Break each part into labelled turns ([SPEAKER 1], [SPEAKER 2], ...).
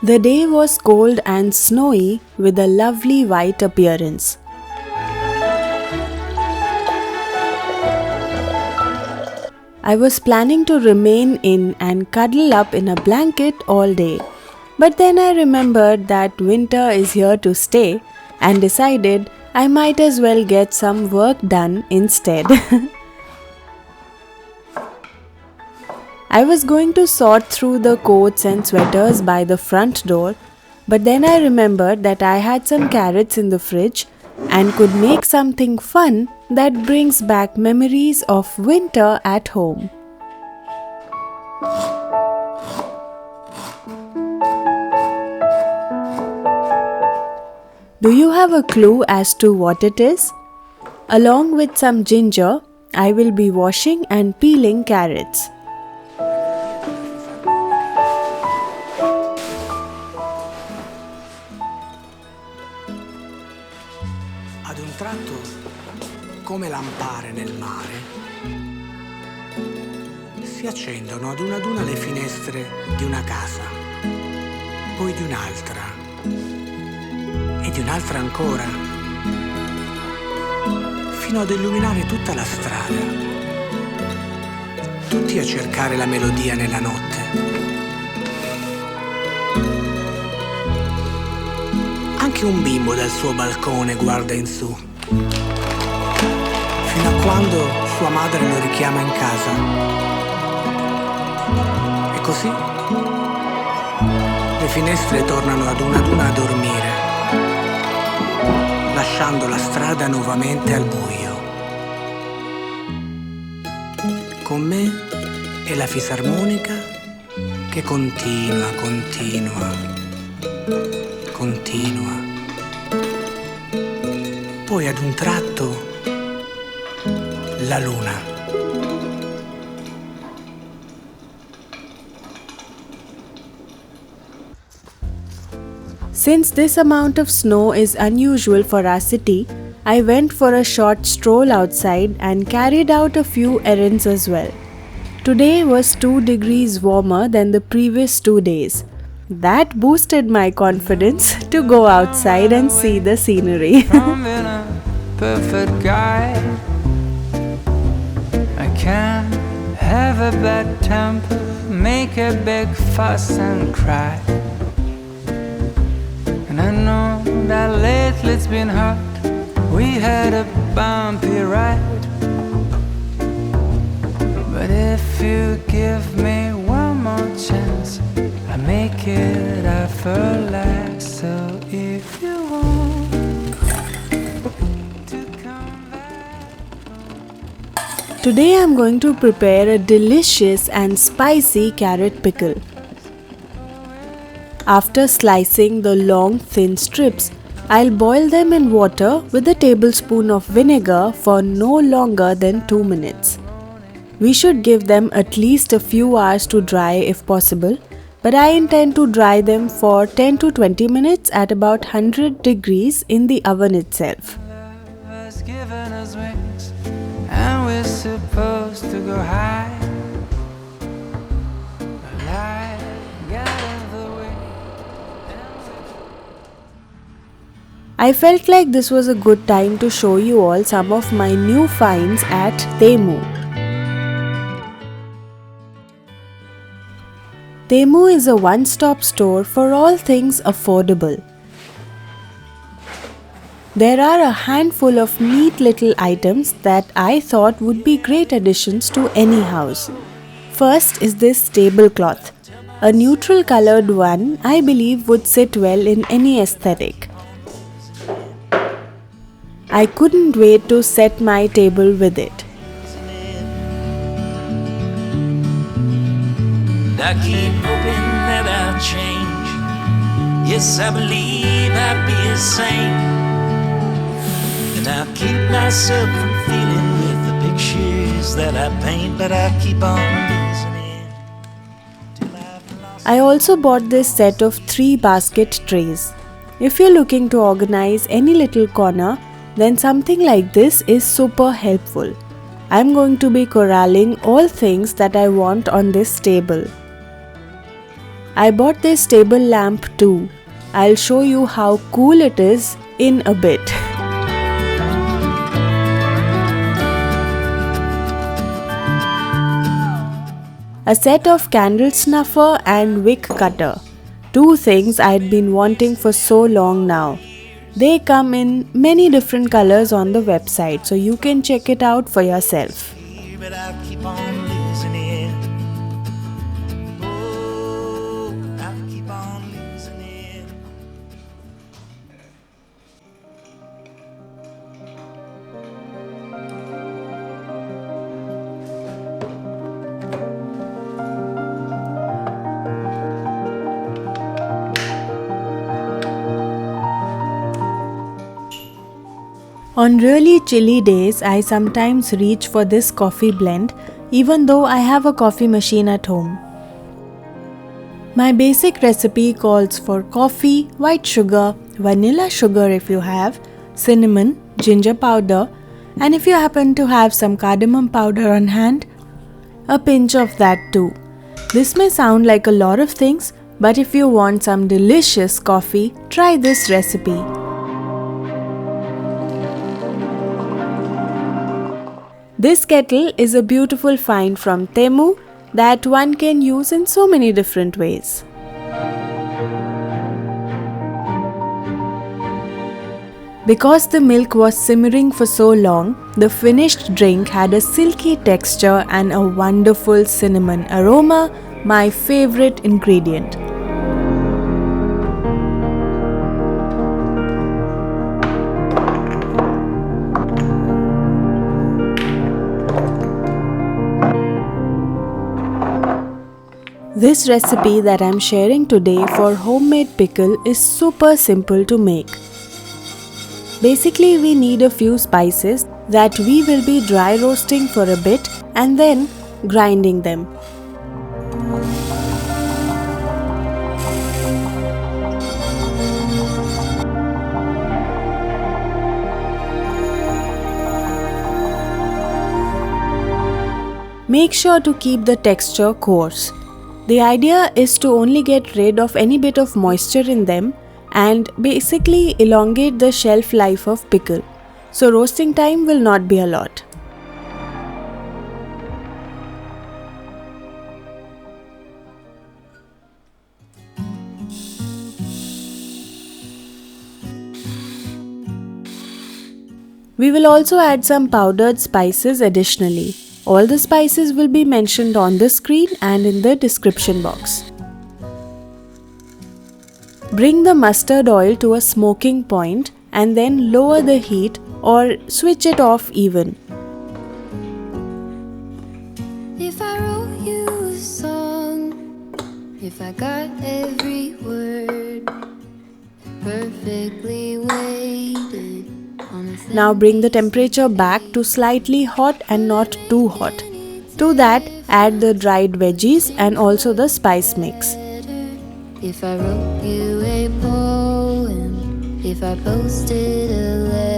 [SPEAKER 1] The day was cold and snowy with a lovely white appearance. I was planning to remain in and cuddle up in a blanket all day, but then I remembered that winter is here to stay and decided I might as well get some work done instead. I was going to sort through the coats and sweaters by the front door, but then I remembered that I had some carrots in the fridge and could make something fun that brings back memories of winter at home. Do you have a clue as to what it is? Along with some ginger, I will be washing and peeling carrots.
[SPEAKER 2] Ad un tratto, come lampare nel mare, si accendono ad una le finestre di una casa, poi di un'altra e di un'altra ancora, fino ad illuminare tutta la strada, tutti a cercare la melodia nella notte. Anche un bimbo dal suo balcone guarda in su, fino a quando sua madre lo richiama in casa. E così le finestre tornano ad una a dormire, lasciando la strada nuovamente al buio. Con me è la fisarmonica che continua. Poi ad un tratto la luna.
[SPEAKER 1] Since this amount of snow is unusual for our city, I went for a short stroll outside and carried out a few errands as well. Today was 2 degrees warmer than the previous 2 days. That boosted my confidence to go outside and see the scenery.
[SPEAKER 3] I'm in a perfect guy. I can't have a bad temper, make a big fuss and cry. And I know that lately it's been hard. We had a bumpy ride. But if you give me one more chance, I make it effortless. So if you want to come back.
[SPEAKER 1] Today I'm going to prepare a delicious and spicy carrot pickle. After slicing the long thin strips, I'll boil them in water with a tablespoon of vinegar for no longer than 2 minutes. We should give them at least a few hours to dry if possible, but I intend to dry them for 10 to 20 minutes at about 100 degrees in the oven itself.
[SPEAKER 3] Has given us wings, and we're supposed to go high. But life got in the way.
[SPEAKER 1] I felt like this was a good time to show you all some of my new finds at Temu. Temu is a one-stop store for all things affordable. There are a handful of neat little items that I thought would be great additions to any house. First is this tablecloth. A neutral colored one I believe would sit well in any aesthetic. I couldn't wait to set my table with it.
[SPEAKER 4] I keep hoping that I'll change. Yes, I believe I'll be a saint. And I'll keep myself from feeling with the pictures that I paint, but I keep on losing it till I've lost.
[SPEAKER 1] I also bought this set of 3 basket trays. If you're looking to organize any little corner, then something like this is super helpful. I'm going to be corralling all things that I want on this table. I bought this table lamp too. I'll show you how cool it is in a bit. A set of candle snuffer and wick cutter. Two things I'd been wanting for so long now. They come in many different colors on the website, so you can check it out for yourself.
[SPEAKER 4] But I'll keep on losing it. Oh, I'll keep on losing it.
[SPEAKER 1] On really chilly days, I sometimes reach for this coffee blend, even though I have a coffee machine at home. My basic recipe calls for coffee, white sugar, vanilla sugar if you have, cinnamon, ginger powder, and if you happen to have some cardamom powder on hand, a pinch of that too. This may sound like a lot of things, but if you want some delicious coffee, try this recipe. This kettle is a beautiful find from Temu that one can use in so many different ways. Because the milk was simmering for so long, the finished drink had a silky texture and a wonderful cinnamon aroma, my favorite ingredient. This recipe that I'm sharing today for homemade pickle is super simple to make. Basically, we need a few spices that we will be dry roasting for a bit and then grinding them. Make sure to keep the texture coarse. The idea is to only get rid of any bit of moisture in them and basically elongate the shelf life of pickle. So roasting time will not be a lot. We will also add some powdered spices additionally. All the spices will be mentioned on the screen and in the description box. Bring the mustard oil to a smoking point and then lower the heat or switch it off even.
[SPEAKER 5] If I wrote you a song, if I got every word perfectly weighted.
[SPEAKER 1] Now bring the temperature back to slightly hot and not too hot. To that, add the dried veggies and also the spice mix.
[SPEAKER 5] If I wrote you a poem, if I posted a letter.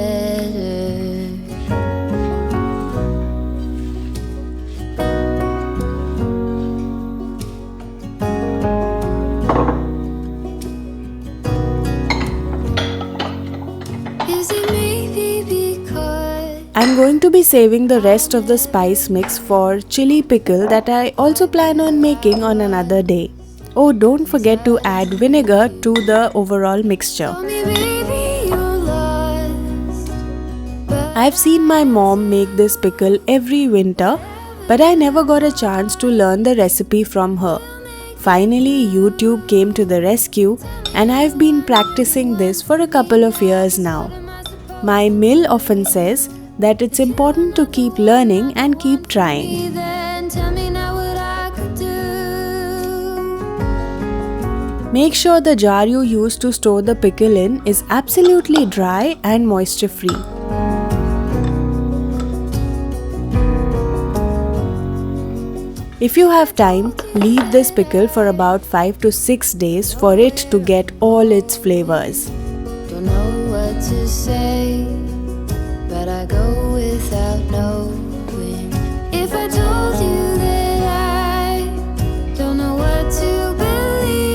[SPEAKER 1] I'm going to be saving the rest of the spice mix for chili pickle that I also plan on making on another day. Oh, don't forget to add vinegar to the overall mixture. I've seen my mom make this pickle every winter, but I never got a chance to learn the recipe from her. Finally, YouTube came to the rescue and I've been practicing this for a couple of years now. My mill often says that it's important to keep learning and keep trying. Make sure the jar you use to store the pickle in is absolutely dry and moisture free. If you have time, leave this pickle for about 5 to 6 days for it to get all its flavors.
[SPEAKER 5] Don't know what to say, but I go without knowing. If I told you that I don't know what to believe,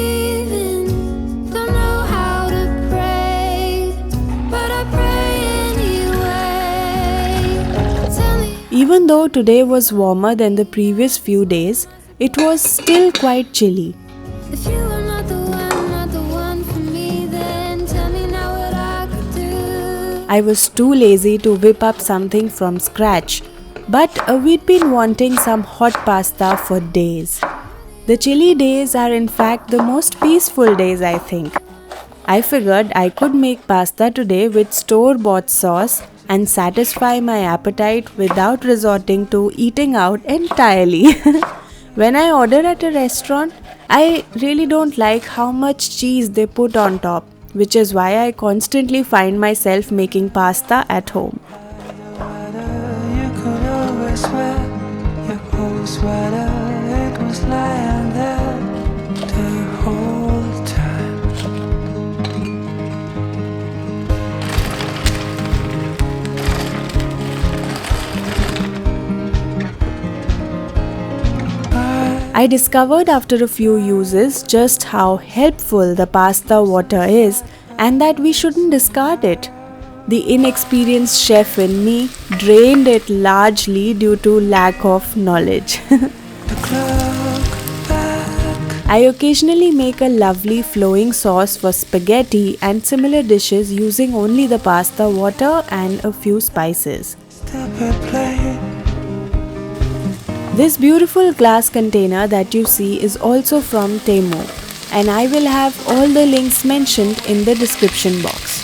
[SPEAKER 1] though today was warmer than the previous few days, it was still quite chilly.
[SPEAKER 5] If you are not the one for me, then tell me now what I could do.
[SPEAKER 1] I was too lazy to whip up something from scratch, but we'd been wanting some hot pasta for days. The chilly days are in fact the most peaceful days, I think. I figured I could make pasta today with store-bought sauce and satisfy my appetite without resorting to eating out entirely. When I order at a restaurant, I really don't like how much cheese they put on top, which is why I constantly find myself making pasta at home.
[SPEAKER 3] You could always wear your old sweater. It was lying there the whole time.
[SPEAKER 1] I discovered after a few uses just how helpful the pasta water is and that we shouldn't discard it. The inexperienced chef in me drained it largely due to lack of knowledge.
[SPEAKER 3] The clock back.
[SPEAKER 1] I occasionally make a lovely flowing sauce for spaghetti and similar dishes using only the pasta water and a few spices.
[SPEAKER 3] Stupid plate.
[SPEAKER 1] This beautiful glass container that you see is also from Temu, and I will have all the links mentioned in the description box.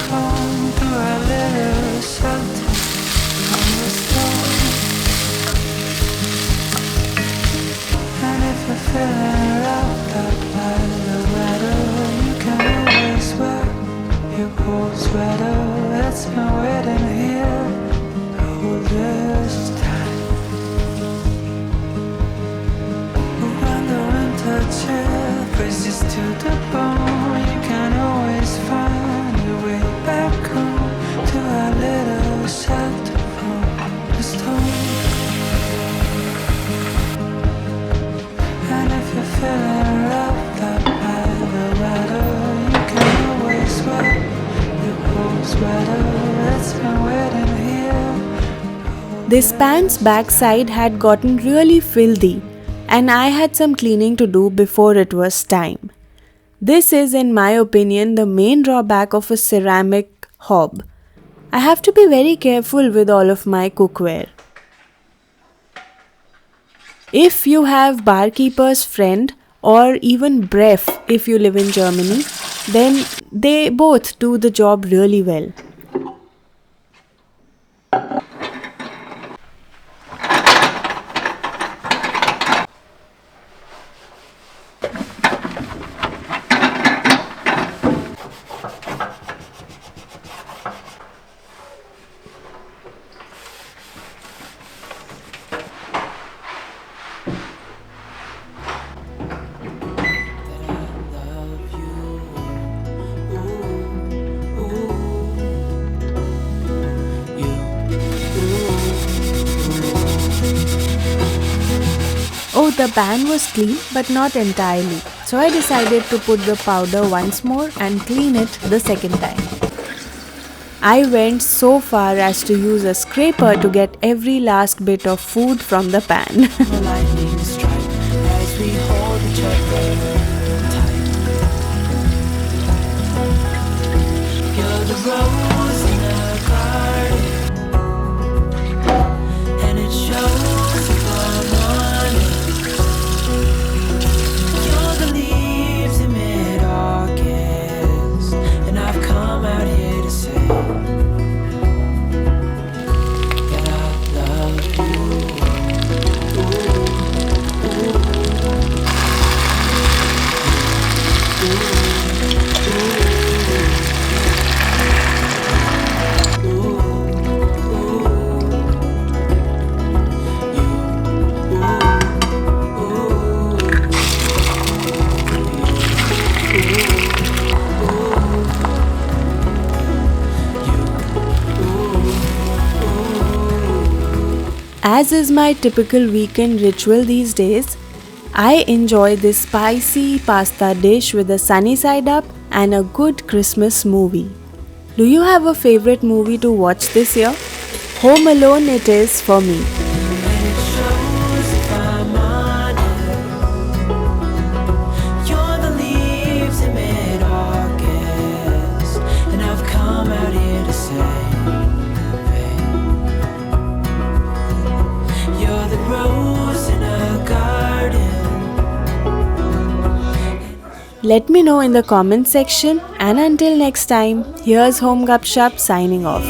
[SPEAKER 3] Come to a little shelter on the stone. And if you're feeling wrapped up by the weather, you can always wear your old sweater. It's been waiting here all this time. When the winter chill freezes to the bone, you can always find your way back home to our little shelter from the storm. And if you're feeling wrapped up by the weather, you can always wear your old sweater. It's been waiting here.
[SPEAKER 1] This pan's backside had gotten really filthy, and I had some cleaning to do before it was time. This is, in my opinion, the main drawback of a ceramic hob. I have to be very careful with all of my cookware. If you have barkeeper's friend or even Bref if you live in Germany, then they both do the job really well. Oh, the pan was clean but not entirely, so I decided to put the powder once more and clean it the second time. I went so far as to use a scraper to get every last bit of food from the pan.
[SPEAKER 3] The lightning strike as we hold each other tight. You're the rose in the garden, and it shows the morning. You're the leaves in mid-August, and I've come out here to say that I love you.
[SPEAKER 1] As is my typical weekend ritual these days, I enjoy this spicy pasta dish with a sunny side up and a good Christmas movie. Do you have a favorite movie to watch this year? Home alone it is for me.
[SPEAKER 3] And it shows if I'm honest. You're the leaves in mid-August, and I've come out here to say, you're the rose in a garden.
[SPEAKER 1] Let me know in the comment section, and until next time, here's Home Gupshup signing off.